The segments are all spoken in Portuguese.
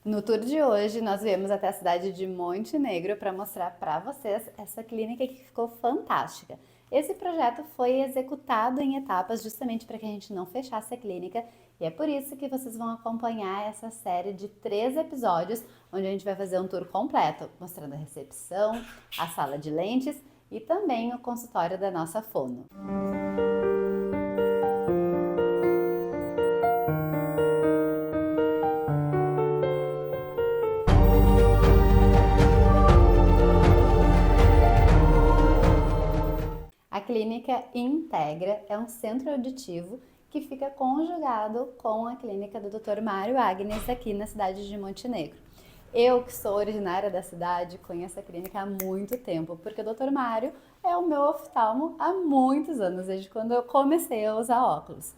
No tour de hoje, nós viemos até a cidade de Montenegro para mostrar para vocês essa clínica que ficou fantástica. Esse projeto foi executado em etapas justamente para que a gente não fechasse a clínica e é por isso que vocês vão acompanhar essa série de 3 episódios, onde a gente vai fazer um tour completo, mostrando a recepção, a sala de lentes e também o consultório da nossa fono. A clínica Integra é um centro auditivo que fica conjugado com a clínica do Dr. Mário Agnes aqui na cidade de Montenegro. Eu, que sou originária da cidade, conheço a clínica há muito tempo, porque o Dr. Mário é o meu oftalmo há muitos anos, desde quando eu comecei a usar óculos.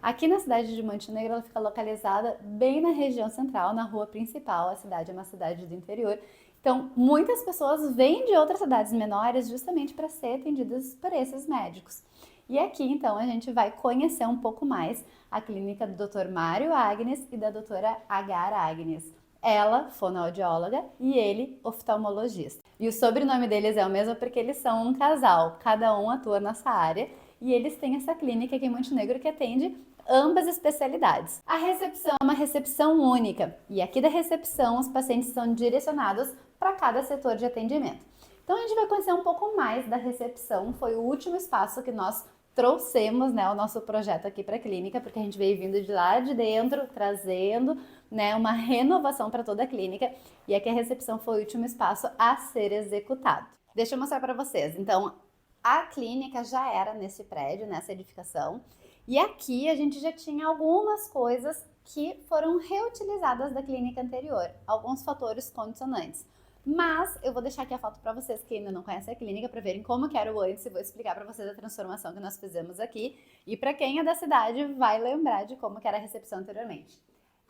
Aqui na cidade de Montenegro, ela fica localizada bem na região central, na rua principal. A cidade é uma cidade do interior. Então, muitas pessoas vêm de outras cidades menores justamente para ser atendidas por esses médicos. E aqui, então, a gente vai conhecer um pouco mais a clínica do Dr. Mário Agnes e da doutora Agar Agnes. Ela, fonoaudióloga, e ele, oftalmologista. E o sobrenome deles é o mesmo porque eles são um casal, cada um atua nessa área, e eles têm essa clínica aqui em Montenegro que atende ambas especialidades. A recepção é uma recepção única, e aqui da recepção os pacientes são direcionados para cada setor de atendimento. Então a gente vai conhecer um pouco mais da recepção, foi o último espaço que nós trouxemos, o nosso projeto aqui para a clínica, porque a gente veio vindo de lá de dentro, trazendo, uma renovação para toda a clínica, e aqui a recepção foi o último espaço a ser executado. Deixa eu mostrar para vocês. Então, a clínica já era nesse prédio, nessa edificação, e aqui a gente já tinha algumas coisas que foram reutilizadas da clínica anterior, alguns fatores condicionantes. Mas eu vou deixar aqui a foto para vocês que ainda não conhecem a clínica para verem como que era o antes e vou explicar para vocês a transformação que nós fizemos aqui. E para quem é da cidade vai lembrar de como que era a recepção anteriormente.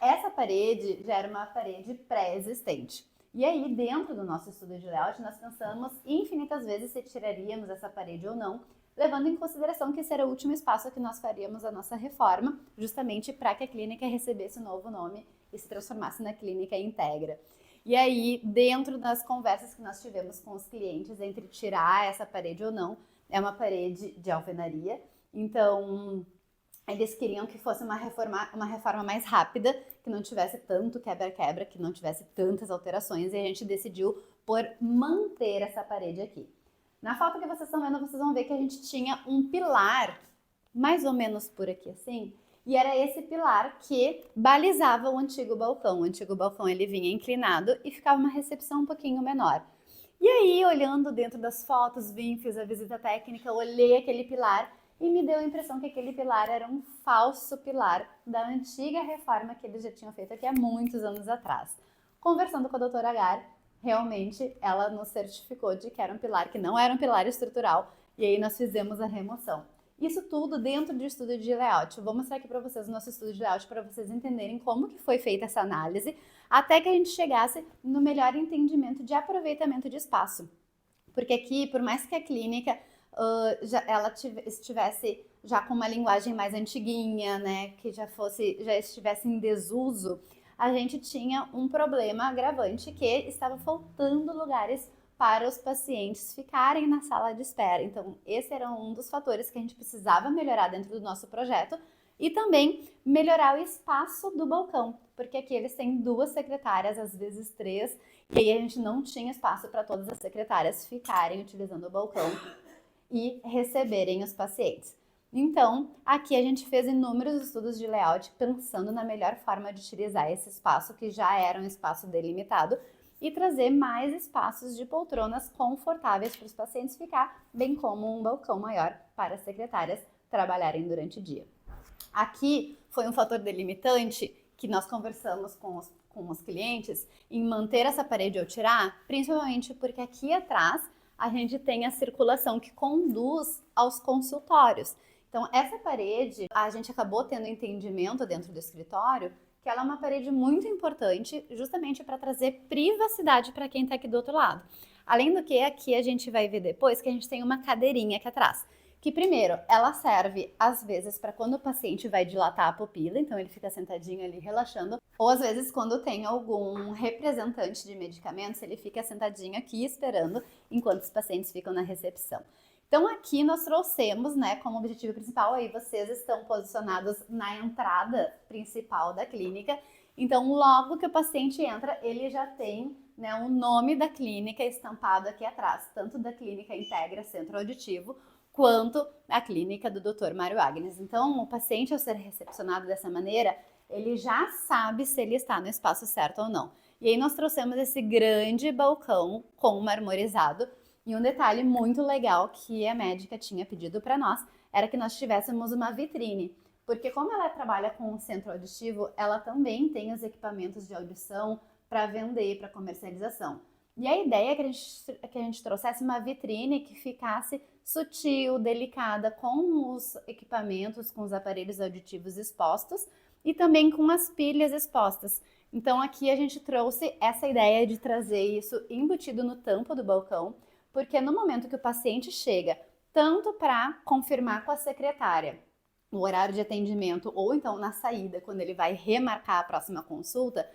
Essa parede já era uma parede pré-existente. E aí, dentro do nosso estudo de layout, nós pensamos infinitas vezes se tiraríamos essa parede ou não, levando em consideração que esse era o último espaço que nós faríamos a nossa reforma, justamente para que a clínica recebesse o novo nome e se transformasse na Clínica Integra. E aí, dentro das conversas que nós tivemos com os clientes, entre tirar essa parede ou não, é uma parede de alvenaria, então eles queriam que fosse uma reforma mais rápida, que não tivesse tanto quebra-quebra, que não tivesse tantas alterações, e a gente decidiu por manter essa parede aqui. Na foto que vocês estão vendo, vocês vão ver que a gente tinha um pilar, mais ou menos por aqui assim, e era esse pilar que balizava o antigo balcão. O antigo balcão ele vinha inclinado e ficava uma recepção um pouquinho menor. E aí, olhando dentro das fotos, fiz a visita técnica, olhei aquele pilar e me deu a impressão que aquele pilar era um falso pilar da antiga reforma que eles já tinham feito aqui há muitos anos atrás. Conversando com a doutora Agar, realmente ela nos certificou de que era um pilar que não era um pilar estrutural e aí nós fizemos a remoção. Isso tudo dentro do estudo de layout. Eu vou mostrar aqui para vocês o nosso estudo de layout para vocês entenderem como que foi feita essa análise até que a gente chegasse no melhor entendimento de aproveitamento de espaço. Porque aqui, por mais que a clínica ela estivesse já com uma linguagem mais antiguinha, que já estivesse em desuso, a gente tinha um problema agravante que estava faltando lugares para os pacientes ficarem na sala de espera. Então, esse era um dos fatores que a gente precisava melhorar dentro do nosso projeto e também melhorar o espaço do balcão, porque aqui eles têm 2 secretárias, às vezes 3, e aí a gente não tinha espaço para todas as secretárias ficarem utilizando o balcão e receberem os pacientes. Então, aqui a gente fez inúmeros estudos de layout pensando na melhor forma de utilizar esse espaço, que já era um espaço delimitado, e trazer mais espaços de poltronas confortáveis para os pacientes ficar, bem como um balcão maior para as secretárias trabalharem durante o dia. Aqui foi um fator delimitante que nós conversamos com os clientes em manter essa parede ou tirar, principalmente porque aqui atrás a gente tem a circulação que conduz aos consultórios. Então, essa parede, a gente acabou tendo entendimento dentro do escritório que ela é uma parede muito importante justamente para trazer privacidade para quem está aqui do outro lado. Além do que, aqui a gente vai ver depois que a gente tem uma cadeirinha aqui atrás. que primeiro, ela serve às vezes para quando o paciente vai dilatar a pupila, então ele fica sentadinho ali relaxando, ou às vezes quando tem algum representante de medicamentos, ele fica sentadinho aqui esperando enquanto os pacientes ficam na recepção. Então aqui nós trouxemos, né, como objetivo principal, aí vocês estão posicionados na entrada principal da clínica, então logo que o paciente entra, ele já tem, né, o nome da clínica estampado aqui atrás, tanto da Clínica Integra Centro Auditivo, quanto a clínica do Dr. Mário Agnes. Então o paciente, ao ser recepcionado dessa maneira, ele já sabe se ele está no espaço certo ou não. E aí nós trouxemos esse grande balcão com marmorizado, e um detalhe muito legal que a médica tinha pedido para nós era que nós tivéssemos uma vitrine, porque como ela trabalha com o centro auditivo, ela também tem os equipamentos de audição para vender, para comercialização. E a ideia é que a gente trouxesse uma vitrine que ficasse sutil, delicada, com os equipamentos, com os aparelhos auditivos expostos e também com as pilhas expostas. Então aqui a gente trouxe essa ideia de trazer isso embutido no tampo do balcão, porque no momento que o paciente chega, tanto para confirmar com a secretária o horário de atendimento, ou então na saída, quando ele vai remarcar a próxima consulta,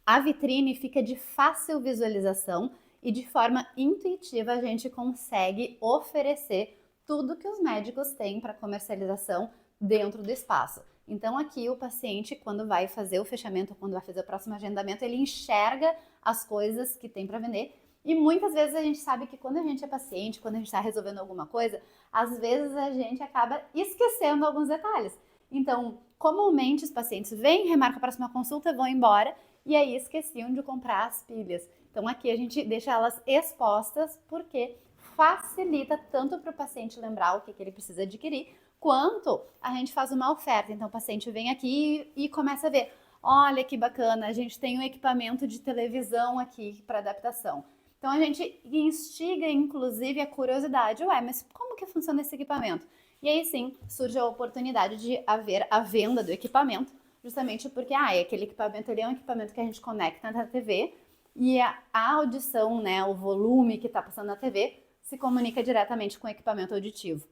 a vitrine fica de fácil visualização e de forma intuitiva a gente consegue oferecer tudo que os médicos têm para comercialização dentro do espaço. Então aqui o paciente, quando vai fazer o fechamento, quando vai fazer o próximo agendamento, ele enxerga as coisas que tem para vender. E muitas vezes a gente sabe que quando a gente é paciente, quando a gente está resolvendo alguma coisa, às vezes a gente acaba esquecendo alguns detalhes. Então, comumente os pacientes vêm, remarcam a próxima consulta, vão embora e aí esqueciam de comprar as pilhas. Então aqui a gente deixa elas expostas porque facilita tanto para o paciente lembrar o que ele precisa adquirir, quanto a gente faz uma oferta. Então o paciente vem aqui e começa a ver, olha que bacana, a gente tem um equipamento de televisão aqui para adaptação. Então a gente instiga inclusive a curiosidade, ué, mas como que funciona esse equipamento? E aí sim surge a oportunidade de haver a venda do equipamento, justamente porque aquele equipamento ele é um equipamento que a gente conecta na TV e a audição, né, o volume que está passando na TV se comunica diretamente com o equipamento auditivo.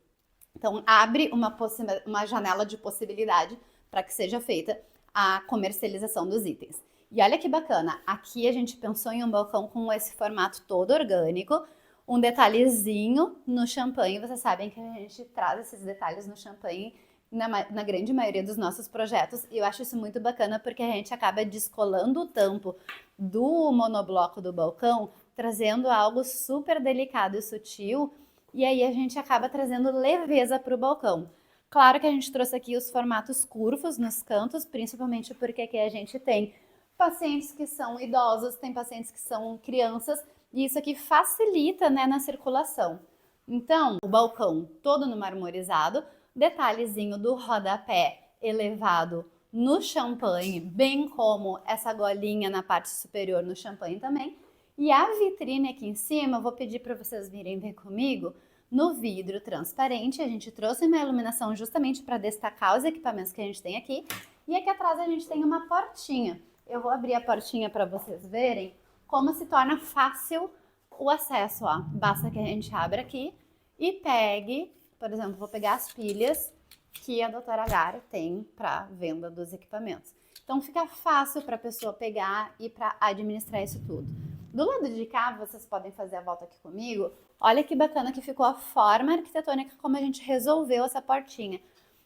Então abre uma janela de possibilidade para que seja feita a comercialização dos itens. E olha que bacana, aqui a gente pensou em um balcão com esse formato todo orgânico, um detalhezinho no champanhe. Vocês sabem que a gente traz esses detalhes no champanhe na grande maioria dos nossos projetos, e eu acho isso muito bacana porque a gente acaba descolando o tampo do monobloco do balcão, trazendo algo super delicado e sutil, e aí a gente acaba trazendo leveza para o balcão. Claro que a gente trouxe aqui os formatos curvos nos cantos, principalmente porque aqui a gente tem pacientes que são idosos, tem pacientes que são crianças, e isso aqui facilita, né, na circulação. Então, o balcão todo no marmorizado, detalhezinho do rodapé elevado no champanhe, bem como essa golinha na parte superior no champanhe também. E a vitrine aqui em cima, eu vou pedir para vocês virem ver comigo, no vidro transparente, a gente trouxe uma iluminação justamente para destacar os equipamentos que a gente tem aqui. E aqui atrás a gente tem uma portinha. Eu vou abrir a portinha para vocês verem como se torna fácil o acesso, ó. Basta que a gente abra aqui e pegue, por exemplo, vou pegar as pilhas que a doutora Gara tem para venda dos equipamentos. Então fica fácil para a pessoa pegar e para administrar isso tudo. Do lado de cá, vocês podem fazer a volta aqui comigo. Olha que bacana que ficou a forma arquitetônica como a gente resolveu essa portinha.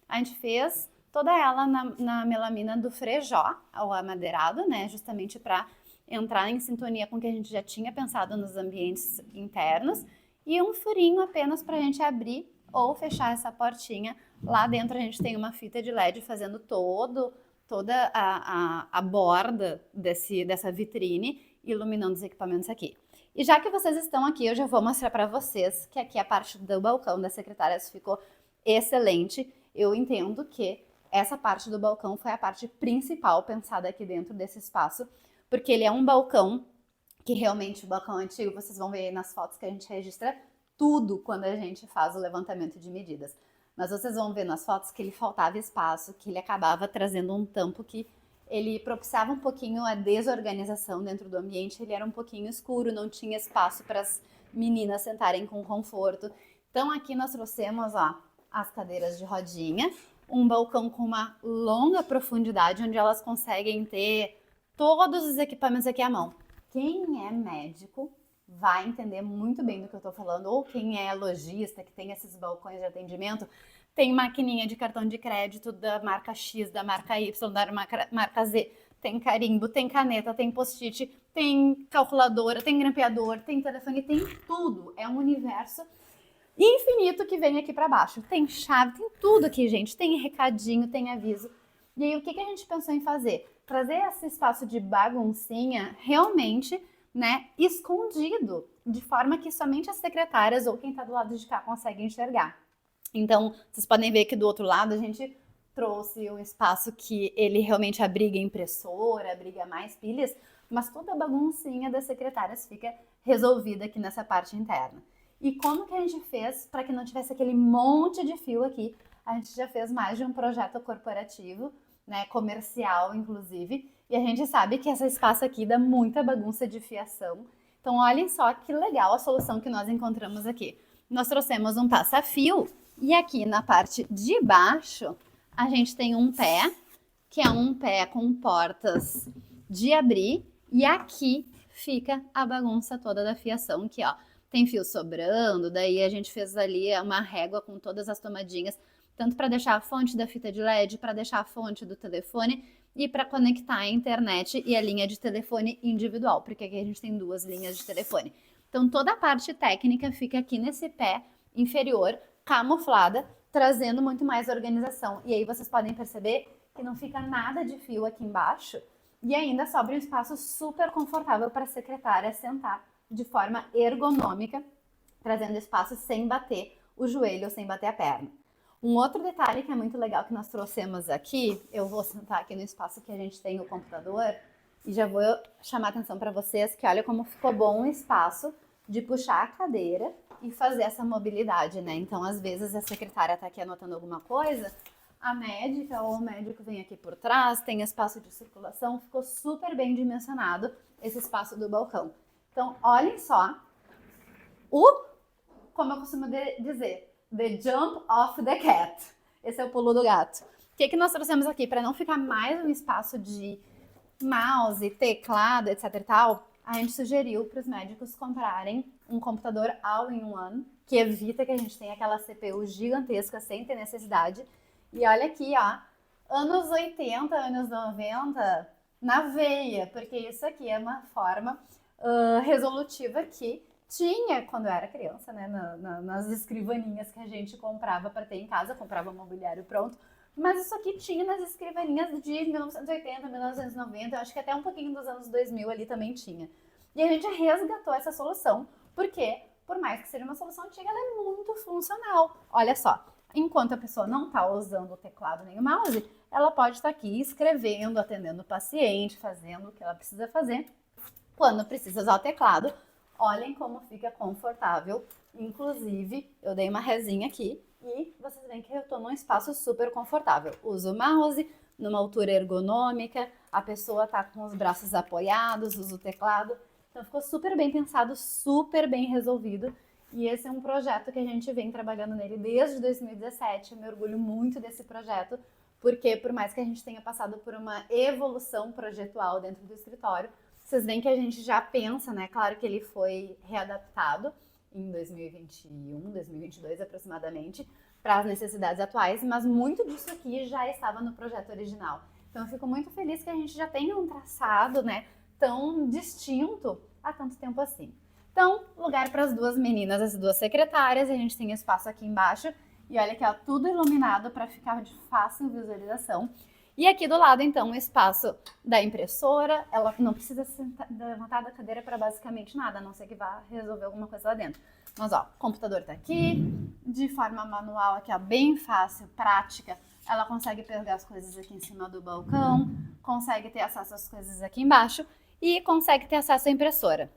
A gente fez toda ela na melamina do Frejó, o amadeirado, né? Justamente para entrar em sintonia com o que a gente já tinha pensado nos ambientes internos. E um furinho apenas para a gente abrir ou fechar essa portinha. Lá dentro a gente tem uma fita de LED fazendo toda a borda dessa vitrine, iluminando os equipamentos aqui. E já que vocês estão aqui, eu já vou mostrar para vocês que aqui a parte do balcão da secretária ficou excelente. Eu entendo que essa parte do balcão foi a parte principal pensada aqui dentro desse espaço, porque ele é um balcão que realmente, o balcão antigo, vocês vão ver aí nas fotos que a gente registra tudo quando a gente faz o levantamento de medidas. Mas vocês vão ver nas fotos que ele faltava espaço, que ele acabava trazendo um tampo que ele propiciava um pouquinho a desorganização dentro do ambiente, ele era um pouquinho escuro, não tinha espaço para as meninas sentarem com conforto. Então aqui nós trouxemos, ó, as cadeiras de rodinha, um balcão com uma longa profundidade, onde elas conseguem ter todos os equipamentos aqui à mão. Quem é médico vai entender muito bem do que eu tô falando, ou quem é lojista, que tem esses balcões de atendimento, tem maquininha de cartão de crédito da marca X, da marca Y, da marca Z, tem carimbo, tem caneta, tem post-it, tem calculadora, tem grampeador, tem telefone, tem tudo. É um universo infinito que vem aqui para baixo. Tem chave, tem tudo aqui, gente. Tem recadinho, tem aviso. E aí, o que a gente pensou em fazer? Trazer esse espaço de baguncinha realmente, né, escondido, de forma que somente as secretárias ou quem está do lado de cá consegue enxergar. Então, vocês podem ver que do outro lado a gente trouxe um espaço que ele realmente abriga impressora, abriga mais pilhas, mas toda a baguncinha das secretárias fica resolvida aqui nessa parte interna. E como que a gente fez para que não tivesse aquele monte de fio aqui? A gente já fez mais de um projeto corporativo, né, comercial inclusive, e a gente sabe que esse espaço aqui dá muita bagunça de fiação. Então olhem só que legal a solução que nós encontramos aqui. Nós trouxemos um passa-fio e aqui na parte de baixo a gente tem um pé, que é um pé com portas de abrir, e aqui fica a bagunça toda da fiação, que ó, tem fio sobrando, daí a gente fez ali uma régua com todas as tomadinhas, tanto para deixar a fonte da fita de LED, para deixar a fonte do telefone e para conectar a internet e a linha de telefone individual, porque aqui a gente tem duas linhas de telefone. Então toda a parte técnica fica aqui nesse pé inferior, camuflada, trazendo muito mais organização. E aí vocês podem perceber que não fica nada de fio aqui embaixo e ainda sobra um espaço super confortável para a secretária sentar de forma ergonômica, trazendo espaço sem bater o joelho ou sem bater a perna. Um outro detalhe que é muito legal que nós trouxemos aqui, eu vou sentar aqui no espaço que a gente tem o computador e já vou chamar a atenção para vocês que olha como ficou bom o espaço de puxar a cadeira e fazer essa mobilidade, né? Então, às vezes a secretária tá aqui anotando alguma coisa, a médica ou o médico vem aqui por trás, tem espaço de circulação, ficou super bem dimensionado esse espaço do balcão. Então, olhem só como eu costumo dizer, the jump of the cat. Esse é o pulo do gato. O que nós trouxemos aqui? Para não ficar mais um espaço de mouse, teclado, etc e tal, a gente sugeriu para os médicos comprarem um computador all-in-one, que evita que a gente tenha aquela CPU gigantesca sem ter necessidade. E olha aqui, ó, anos 80, anos 90, na veia, porque isso aqui é uma forma resolutiva que tinha quando eu era criança, né, nas escrivaninhas que a gente comprava para ter em casa, comprava mobiliário pronto, mas isso aqui tinha nas escrivaninhas de 1980, 1990, eu acho que até um pouquinho dos anos 2000 ali também tinha. E a gente resgatou essa solução, porque por mais que seja uma solução antiga, ela é muito funcional. Olha só, enquanto a pessoa não está usando o teclado nem o mouse, ela pode estar aqui escrevendo, atendendo o paciente, fazendo o que ela precisa fazer. Quando precisa usar o teclado, olhem como fica confortável. Inclusive, eu dei uma resinha aqui e vocês veem que eu estou num espaço super confortável. Uso o mouse numa altura ergonômica, a pessoa está com os braços apoiados, usa o teclado. Então ficou super bem pensado, super bem resolvido. E esse é um projeto que a gente vem trabalhando nele desde 2017. Eu me orgulho muito desse projeto, porque por mais que a gente tenha passado por uma evolução projetual dentro do escritório, vocês veem que a gente já pensa, né? Claro que ele foi readaptado em 2021, 2022 aproximadamente, para as necessidades atuais, mas muito disso aqui já estava no projeto original. Então eu fico muito feliz que a gente já tenha um traçado, né, tão distinto há tanto tempo assim. Então, lugar para as duas meninas, as duas secretárias, a gente tem espaço aqui embaixo e olha que ó, tudo iluminado para ficar de fácil visualização. E aqui do lado, então, o espaço da impressora, ela não precisa levantar da cadeira para basicamente nada, a não ser que vá resolver alguma coisa lá dentro. Mas ó, o computador tá aqui, de forma manual aqui ó, bem fácil, prática, ela consegue pegar as coisas aqui em cima do balcão, consegue ter acesso às coisas aqui embaixo e consegue ter acesso à impressora.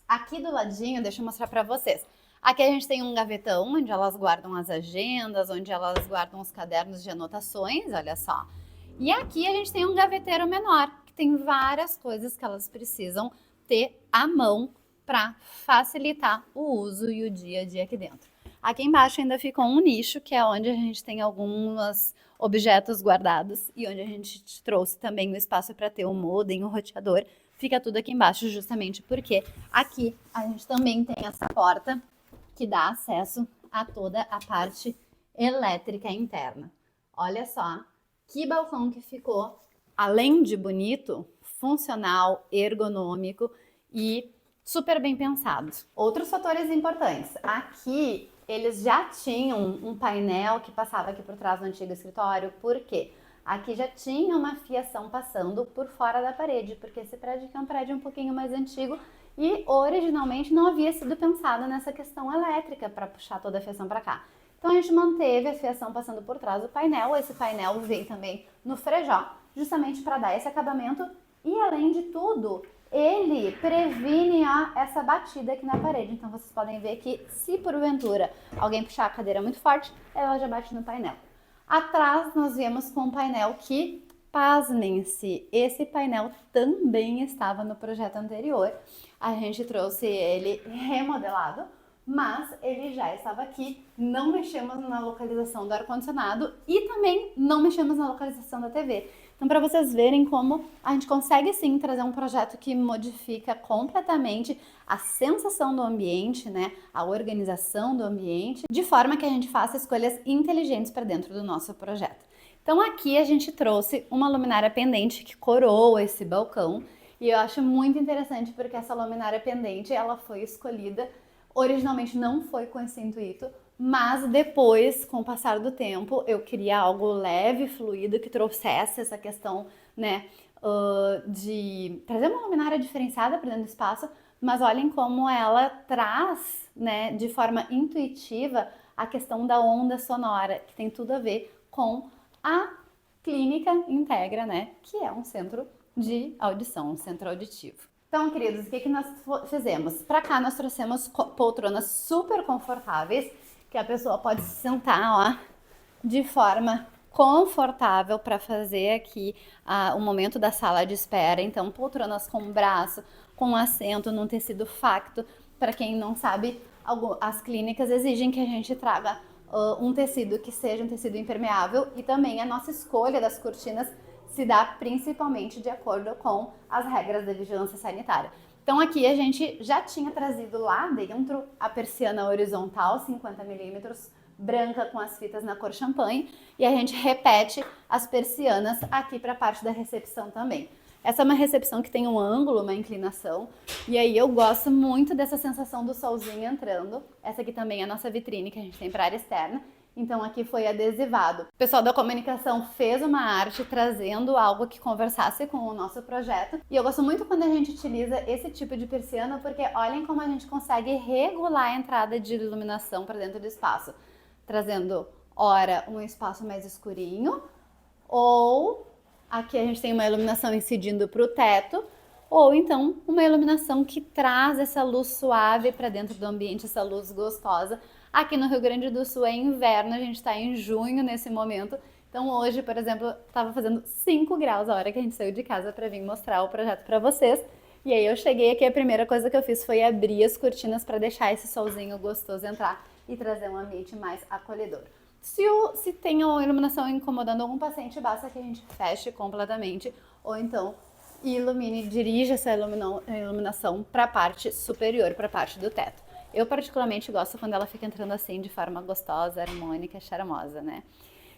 Aqui do ladinho, deixa eu mostrar para vocês. Aqui a gente tem um gavetão onde elas guardam as agendas, onde elas guardam os cadernos de anotações, olha só. E aqui a gente tem um gaveteiro menor, que tem várias coisas que elas precisam ter à mão para facilitar o uso e o dia a dia aqui dentro. Aqui embaixo ainda ficou um nicho, que é onde a gente tem alguns objetos guardados e onde a gente trouxe também o espaço para ter o modem, o roteador. Fica tudo aqui embaixo justamente porque aqui a gente também tem essa porta que dá acesso a toda a parte elétrica interna. Olha só que balcão que ficou, além de bonito, funcional, ergonômico e super bem pensado. Outros fatores importantes. Aqui eles já tinham um painel que passava aqui por trás do antigo escritório, por quê? Aqui já tinha uma fiação passando por fora da parede, porque esse prédio aqui é um prédio um pouquinho mais antigo e originalmente não havia sido pensado nessa questão elétrica para puxar toda a fiação para cá. Então a gente manteve a fiação passando por trás do painel, esse painel veio também no frejó, justamente para dar esse acabamento e além de tudo, ele previne essa batida aqui na parede. Então vocês podem ver que se porventura alguém puxar a cadeira muito forte, ela já bate no painel. Atrás nós viemos com um painel que, pasmem-se, esse painel também estava no projeto anterior. A gente trouxe ele remodelado, mas ele já estava aqui. Não mexemos na localização do ar-condicionado e também não mexemos na localização da TV. Então, para vocês verem como a gente consegue sim trazer um projeto que modifica completamente a sensação do ambiente, né? A organização do ambiente, de forma que a gente faça escolhas inteligentes para dentro do nosso projeto. Então, aqui a gente trouxe uma luminária pendente que coroa esse balcão e eu acho muito interessante porque essa luminária pendente ela foi escolhida. Originalmente não foi com esse intuito, mas depois, com o passar do tempo, eu queria algo leve, fluido, que trouxesse essa questão, né, de trazer uma luminária diferenciada para dentro do espaço, mas olhem como ela traz, né, de forma intuitiva a questão da onda sonora, que tem tudo a ver com a Clínica Integra, né, que é um centro de audição, um centro auditivo. Então, queridos, o que nós fizemos? Para cá nós trouxemos poltronas super confortáveis, que a pessoa pode se sentar, ó, de forma confortável para fazer aqui o momento da sala de espera. Então, poltronas com braço, com assento, num tecido facto. Para quem não sabe, as clínicas exigem que a gente traga um tecido que seja um tecido impermeável e também a nossa escolha das cortinas se dá principalmente de acordo com as regras da vigilância sanitária. Então aqui a gente já tinha trazido lá dentro a persiana horizontal 50 milímetros, branca com as fitas na cor champanhe, e a gente repete as persianas aqui para a parte da recepção também. Essa é uma recepção que tem um ângulo, uma inclinação, e aí eu gosto muito dessa sensação do solzinho entrando. Essa aqui também é a nossa vitrine que a gente tem para a área externa. Então aqui foi adesivado. O pessoal da comunicação fez uma arte trazendo algo que conversasse com o nosso projeto. E eu gosto muito quando a gente utiliza esse tipo de persiana, porque olhem como a gente consegue regular a entrada de iluminação para dentro do espaço. Trazendo, ora, um espaço mais escurinho, ou aqui a gente tem uma iluminação incidindo para o teto, ou então uma iluminação que traz essa luz suave para dentro do ambiente, essa luz gostosa. Aqui no Rio Grande do Sul é inverno, a gente está em junho nesse momento. Então hoje, por exemplo, estava fazendo 5 graus a hora que a gente saiu de casa para vir mostrar o projeto para vocês. E aí eu cheguei aqui, a primeira coisa que eu fiz foi abrir as cortinas para deixar esse solzinho gostoso entrar e trazer um ambiente mais acolhedor. Se tem uma iluminação incomodando algum paciente, basta que a gente feche completamente ou então ilumine, dirija essa iluminação para a parte superior, para a parte do teto. Eu particularmente gosto quando ela fica entrando assim de forma gostosa, harmônica, charmosa, né?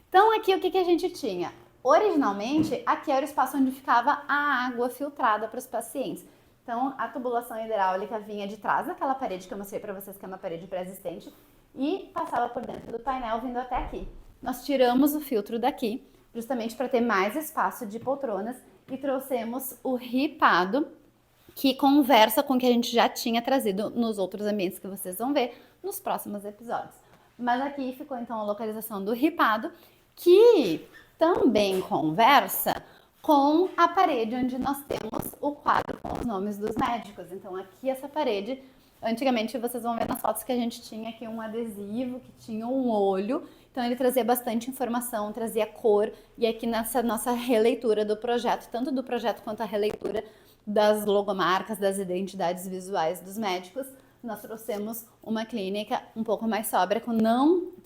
Então aqui o que a gente tinha? Originalmente, aqui era o espaço onde ficava a água filtrada para os pacientes. Então a tubulação hidráulica vinha de trás daquela parede que eu mostrei para vocês, que é uma parede pré-existente, e passava por dentro do painel vindo até aqui. Nós tiramos o filtro daqui, justamente para ter mais espaço de poltronas, e trouxemos o ripado, que conversa com o que a gente já tinha trazido nos outros ambientes que vocês vão ver nos próximos episódios. Mas aqui ficou então a localização do ripado, que também conversa com a parede onde nós temos o quadro com os nomes dos médicos. Então aqui essa parede, antigamente vocês vão ver nas fotos que a gente tinha aqui um adesivo que tinha um olho, então ele trazia bastante informação, trazia cor, e aqui nessa nossa releitura do projeto, tanto do projeto quanto a releitura das logomarcas, das identidades visuais dos médicos, nós trouxemos uma clínica um pouco mais sóbria,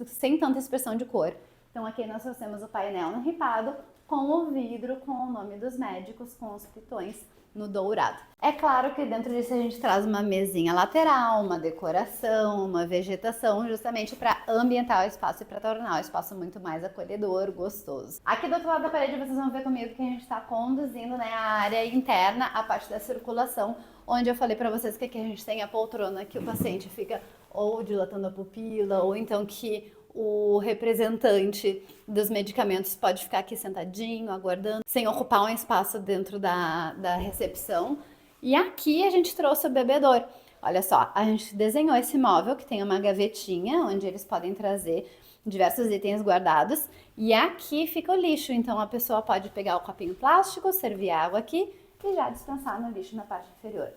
sem tanta expressão de cor. Então aqui nós trouxemos o painel no ripado, com o vidro, com o nome dos médicos, com os pitões no dourado. É claro que dentro disso a gente traz uma mesinha lateral, uma decoração, uma vegetação, justamente para ambientar o espaço e para tornar o espaço muito mais acolhedor, gostoso. Aqui do outro lado da parede vocês vão ver comigo que a gente está conduzindo, né, a área interna, a parte da circulação, onde eu falei para vocês que aqui a gente tem a poltrona que o paciente fica ou dilatando a pupila, ou então que o representante dos medicamentos pode ficar aqui sentadinho, aguardando, sem ocupar um espaço dentro da recepção. E aqui a gente trouxe o bebedor. Olha só, a gente desenhou esse móvel que tem uma gavetinha, onde eles podem trazer diversos itens guardados. E aqui fica o lixo, então a pessoa pode pegar o copinho plástico, servir água aqui e já dispensar no lixo na parte inferior.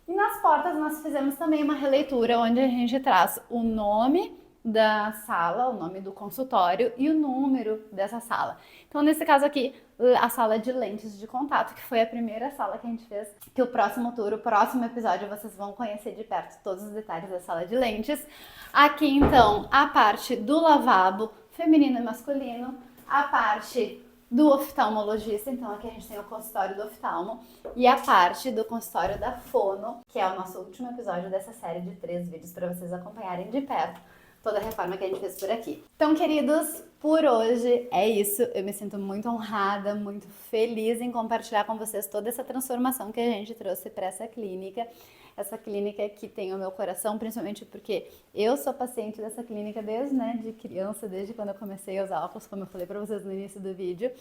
E nas portas nós fizemos também uma releitura, onde a gente traz o nome da sala, o nome do consultório e o número dessa sala. Então, nesse caso aqui, a sala de lentes de contato, que foi a primeira sala que a gente fez, que o próximo tour, o próximo episódio, vocês vão conhecer de perto todos os detalhes da sala de lentes. Aqui, então, a parte do lavabo feminino e masculino, a parte do oftalmologista, então aqui a gente tem o consultório do oftalmo, e a parte do consultório da fono, que é o nosso último episódio dessa série de 3 vídeos para vocês acompanharem de perto toda a reforma que a gente fez por aqui. Então, queridos, por hoje é isso. Eu me sinto muito honrada, muito feliz em compartilhar com vocês toda essa transformação que a gente trouxe para essa clínica que tem o meu coração, principalmente porque eu sou paciente dessa clínica desde, de criança, desde quando eu comecei a usar óculos, como eu falei para vocês no início do vídeo,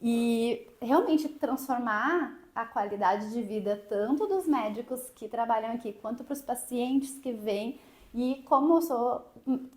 e realmente transformar a qualidade de vida tanto dos médicos que trabalham aqui, quanto para os pacientes que vêm. E como eu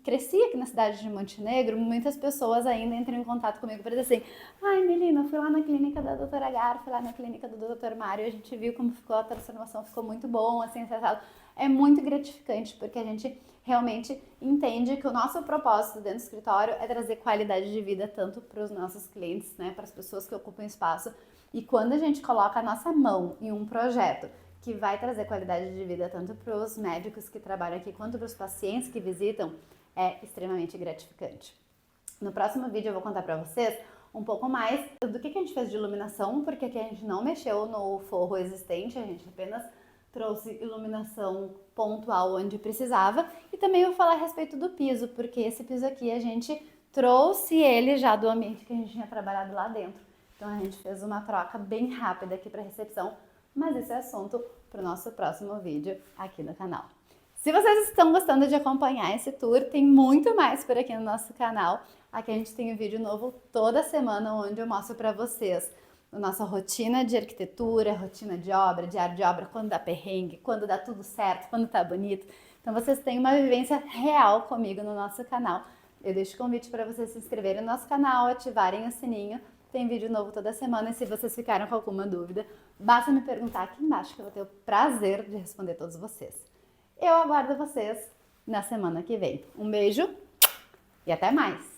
cresci aqui na cidade de Montenegro, muitas pessoas ainda entram em contato comigo para dizer assim: ai, Melina, fui lá na clínica da doutora Gar, fui lá na clínica do doutor Mário, a gente viu como ficou a transformação, ficou muito bom, assim, acessado. É muito gratificante, porque a gente realmente entende que o nosso propósito dentro do escritório é trazer qualidade de vida tanto para os nossos clientes, para as pessoas que ocupam espaço. E quando a gente coloca a nossa mão em um projeto que vai trazer qualidade de vida tanto para os médicos que trabalham aqui quanto para os pacientes que visitam, é extremamente gratificante. No próximo vídeo eu vou contar para vocês um pouco mais do que a gente fez de iluminação, porque aqui a gente não mexeu no forro existente, a gente apenas trouxe iluminação pontual onde precisava, e também vou falar a respeito do piso, porque esse piso aqui a gente trouxe ele já do ambiente que a gente tinha trabalhado lá dentro. Então a gente fez uma troca bem rápida aqui para a recepção, mas esse é assunto para o nosso próximo vídeo aqui no canal. Se vocês estão gostando de acompanhar esse tour, tem muito mais por aqui no nosso canal. Aqui a gente tem um vídeo novo toda semana, onde eu mostro para vocês a nossa rotina de arquitetura, rotina de obra, diário de obra, quando dá perrengue, quando dá tudo certo, quando tá bonito. Então vocês têm uma vivência real comigo no nosso canal. Eu deixo o convite para vocês se inscreverem no nosso canal, ativarem o sininho. Tem vídeo novo toda semana, e se vocês ficaram com alguma dúvida, basta me perguntar aqui embaixo que eu vou ter o prazer de responder todos vocês. Eu aguardo vocês na semana que vem. Um beijo e até mais!